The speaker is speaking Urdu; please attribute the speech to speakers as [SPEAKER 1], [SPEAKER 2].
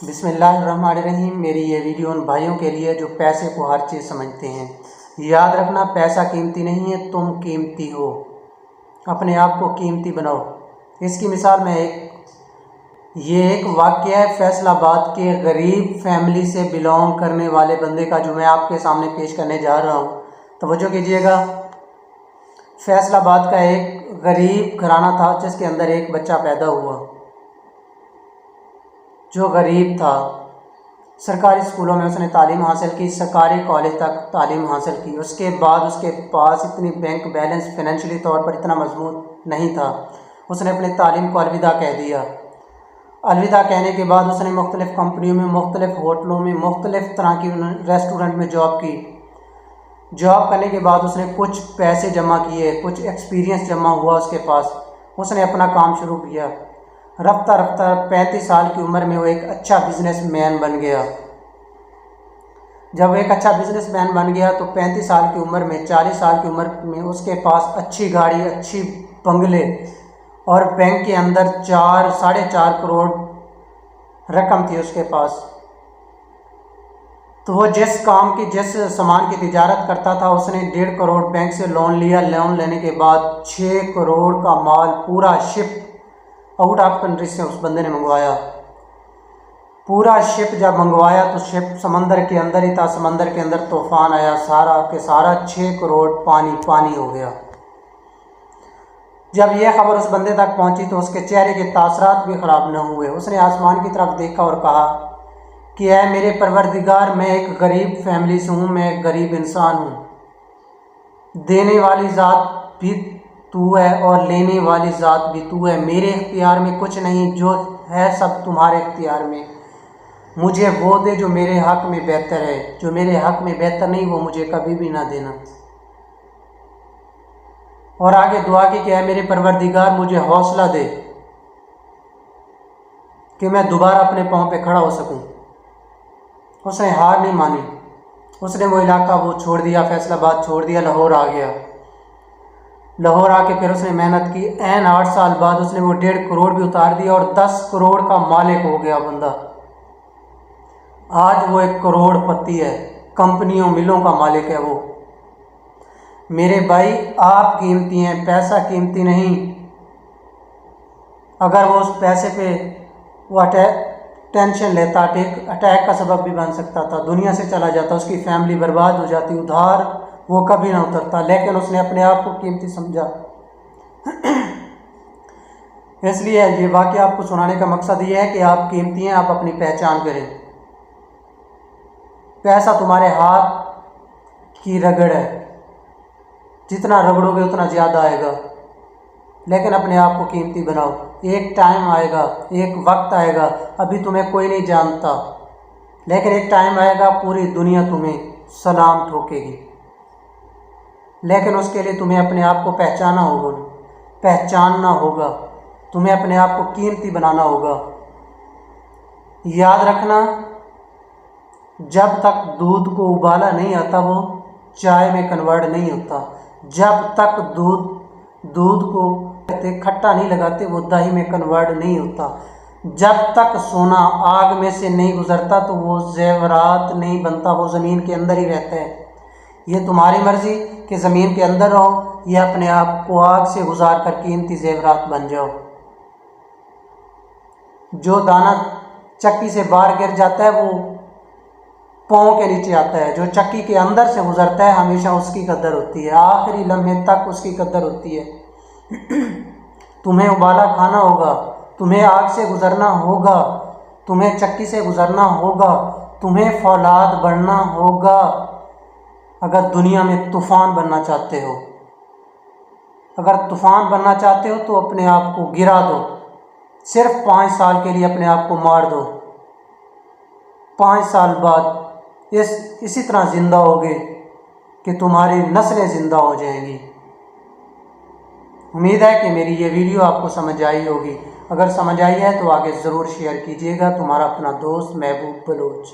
[SPEAKER 1] بسم اللہ الرحمن الرحیم۔ میری یہ ویڈیو ان بھائیوں کے لیے جو پیسے کو ہر چیز سمجھتے ہیں۔ یاد رکھنا، پیسہ قیمتی نہیں ہے، تم قیمتی ہو۔ اپنے آپ کو قیمتی بناؤ۔ اس کی مثال میں یہ ایک واقعہ ہے فیصل آباد کے غریب فیملی سے بلونگ کرنے والے بندے کا، جو میں آپ کے سامنے پیش کرنے جا رہا ہوں۔ توجہ کیجیے گا۔ فیصل آباد کا ایک غریب گھرانہ تھا جس کے اندر ایک بچہ پیدا ہوا جو غریب تھا۔ سرکاری اسکولوں میں اس نے تعلیم حاصل کی، سرکاری کالج تک تعلیم حاصل کی۔ اس کے بعد اس کے پاس اتنی بینک بیلنس فائنینشلی طور پر اتنا مضبوط نہیں تھا۔ اس نے اپنی تعلیم کو الوداع کہہ دیا۔ الوداع کہنے کے بعد اس نے مختلف کمپنیوں میں، مختلف ہوٹلوں میں، مختلف طرح کی ریسٹورنٹ میں جاب کی۔ جاب کرنے کے بعد اس نے کچھ پیسے جمع کیے، کچھ ایکسپیرینس جمع ہوا اس کے پاس۔ اس نے اپنا کام شروع کیا۔ رفتہ رفتہ 35 سال کی عمر میں وہ ایک اچھا بزنس مین بن گیا۔ جب وہ ایک اچھا بزنس مین بن گیا تو 35 سال کی عمر میں، 40 سال کی عمر میں اس کے پاس اچھی گاڑی، اچھی بنگلے اور بینک کے اندر 4.5 کروڑ رقم تھی اس کے پاس۔ تو وہ جس سامان کی تجارت کرتا تھا، اس نے 1.5 کروڑ بینک سے لون لیا۔ لون لینے کے بعد 6 کروڑ کا مال پورا شپ آؤٹ آف کنٹری سے اس بندے نے منگوایا۔ پورا شپ جب منگوایا تو شپ سمندر کے اندر ہی تھا۔ سمندر کے اندر طوفان آیا، سارا کے سارا 6 کروڑ پانی ہو گیا۔ جب یہ خبر اس بندے تک پہنچی تو اس کے چہرے کے تاثرات بھی خراب نہ ہوئے۔ اس نے آسمان کی طرف دیکھا اور کہا کہ اے میرے پروردگار، میں ایک غریب فیملی سے ہوں، میں ایک غریب انسان ہوں۔ دینے والی ذات بھی تو ہے اور لینے والی ذات بھی تو ہے۔ میرے اختیار میں کچھ نہیں، جو ہے سب تمہارے اختیار میں۔ مجھے وہ دے جو میرے حق میں بہتر ہے، جو میرے حق میں بہتر نہیں وہ مجھے کبھی بھی نہ دینا۔ اور آگے دعا کی کہ اے میرے پروردگار، مجھے حوصلہ دے کہ میں دوبارہ اپنے پاؤں پہ کھڑا ہو سکوں۔ اس نے ہار نہیں مانی۔ اس نے وہ علاقہ چھوڑ دیا، فیصل آباد چھوڑ دیا، لاہور آ گیا۔ لاہور آ کے پھر اس نے محنت کی۔ 8 سال بعد اس نے وہ 1.5 کروڑ بھی اتار دیا اور 10 کروڑ کا مالک ہو گیا بندہ۔ آج وہ 1 کروڑ پتی ہے، کمپنیوں ملوں کا مالک ہے وہ۔ میرے بھائی، آپ قیمتی ہیں، پیسہ قیمتی نہیں۔ اگر وہ اس پیسے پہ وہ ٹینشن لیتا، اٹیک کا سبب بھی بن سکتا تھا، دنیا سے چلا جاتا، اس کی فیملی برباد ہو جاتی، ادھار وہ کبھی نہ اترتا، لیکن اس نے اپنے آپ کو قیمتی سمجھا۔ اس لیے یہ واقعہ آپ کو سنانے کا مقصد یہ ہے کہ آپ قیمتی ہیں، آپ اپنی پہچان کریں۔ پیسہ تمہارے ہاتھ کی رگڑ ہے، جتنا رگڑو گے اتنا زیادہ آئے گا، لیکن اپنے آپ کو قیمتی بناؤ۔ ایک ٹائم آئے گا، ایک وقت آئے گا، ابھی تمہیں کوئی نہیں جانتا، لیکن ایک ٹائم آئے گا پوری دنیا تمہیں سلام ٹھوکے گی، لیکن اس کے لیے تمہیں اپنے آپ کو پہچاننا ہوگا، تمہیں اپنے آپ کو قیمتی بنانا ہوگا۔ یاد رکھنا، جب تک دودھ کو ابالا نہیں آتا وہ چائے میں کنورٹ نہیں ہوتا۔ جب تک دودھ کو کھٹا نہیں لگاتے وہ دہی میں کنورٹ نہیں ہوتا۔ جب تک سونا آگ میں سے نہیں گزرتا تو وہ زیورات نہیں بنتا، وہ زمین کے اندر ہی رہتا ہے۔ یہ تمہاری مرضی کہ زمین کے اندر رہو یا اپنے آپ کو آگ سے گزار کر قیمتی زیورات بن جاؤ۔ جو دانہ چکی سے باہر گر جاتا ہے وہ پاؤں کے نیچے آتا ہے، جو چکی کے اندر سے گزرتا ہے ہمیشہ اس کی قدر ہوتی ہے، آخری لمحے تک اس کی قدر ہوتی ہے۔ تمہیں ابالا کھانا ہوگا، تمہیں آگ سے گزرنا ہوگا، تمہیں چکی سے گزرنا ہوگا، تمہیں فولاد بڑھنا ہوگا اگر دنیا میں طوفان بننا چاہتے ہو۔ اگر طوفان بننا چاہتے ہو تو اپنے آپ کو گرا دو، صرف 5 سال کے لیے اپنے آپ کو مار دو۔ 5 سال بعد اسی طرح زندہ ہوگے کہ تمہاری نسلیں زندہ ہو جائیں گی۔ امید ہے کہ میری یہ ویڈیو آپ کو سمجھ آئی ہوگی۔ اگر سمجھ آئی ہے تو آگے ضرور شیئر کیجیے گا۔ تمہارا اپنا دوست محبوب بلوچ۔